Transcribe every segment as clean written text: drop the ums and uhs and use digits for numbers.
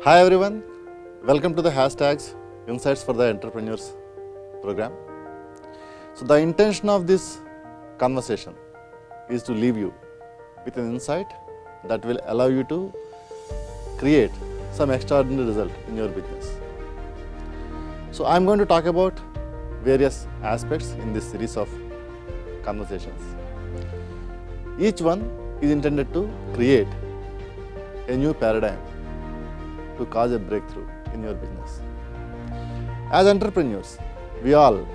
Hi everyone, welcome to the hashtags Insights for the Entrepreneurs program. So the intention of this conversation is to leave you with an insight that will allow you to create some extraordinary result in your business. So I'm going to talk about various aspects in this series of conversations. Each one is intended to create a new paradigm to cause a breakthrough in your business. As entrepreneurs, we all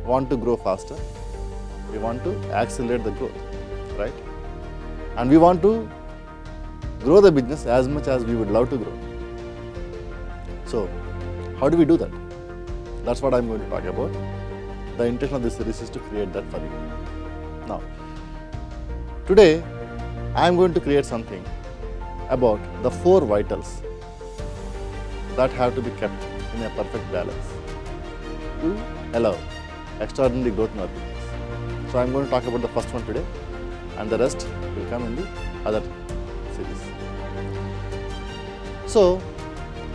want to grow faster. We want to accelerate the growth, right? And we want to grow the business as much as we would love to grow. So, how do we do that? That's what I'm going to talk about. The intention of this series is to create that for you. Now, today, I'm going to create something about the 4 vitals that have to be kept in a perfect balance to allow extraordinary growth in our business. So I'm going to talk about the first one today, and the rest will come in the other series. So,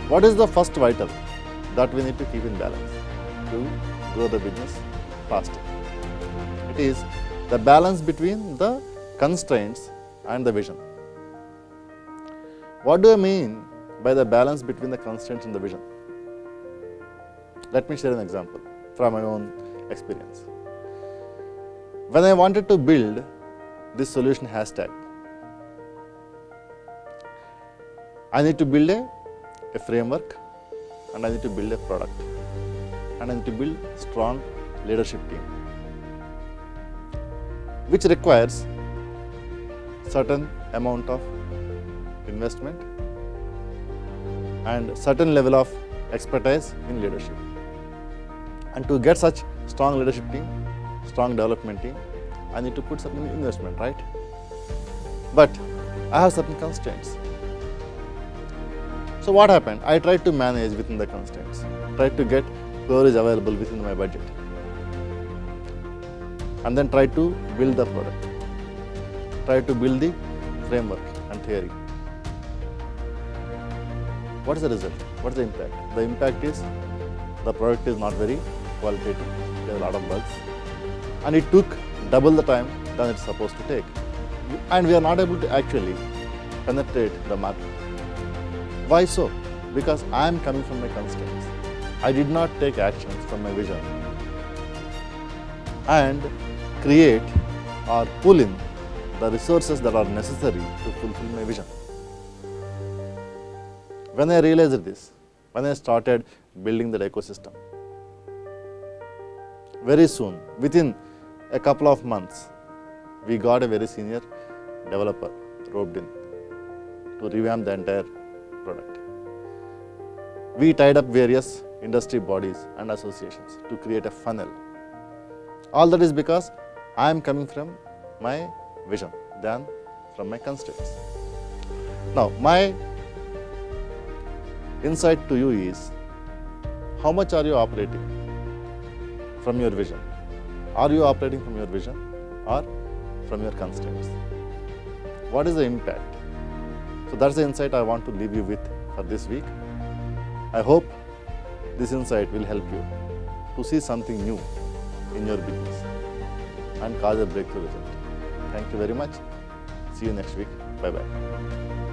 what is the first vital that we need to keep in balance to grow the business faster? It is the balance between the constraints and the vision. What do I mean by the balance between the constraints and the vision? Let me share an example from my own experience. When I wanted to build this solution hashtag, I need to build a framework, and I need to build a product, and I need to build a strong leadership team, which requires certain amount of investment and certain level of expertise in leadership. And to get such strong leadership team, strong development team, I need to put certain investment, right? But I have certain constraints. So what happened? I tried to manage within the constraints, tried to get whoever is available within my budget, and then tried to build the product, tried to build the framework and theory. What is the result? What is the impact? The impact is the product is not very qualitative. There are a lot of bugs, and it took double the time than it's supposed to take. And we are not able to actually penetrate the market. Why so? Because I am coming from my constraints. I did not take actions from my vision and create or pull in the resources that are necessary to fulfill my vision. When I realized this, when I started building that ecosystem, very soon, within a couple of months, we got a very senior developer roped in to revamp the entire product. We tied up various industry bodies and associations to create a funnel. All that is because I am coming from my vision than from my constraints. Now, my insight to you is, how much are you operating from your vision? Are you operating from your vision or from your constraints? What is the impact? So that's the insight I want to leave you with for this week. I hope this insight will help you to see something new in your business and cause a breakthrough result. Thank you very much. See you next week. Bye-bye.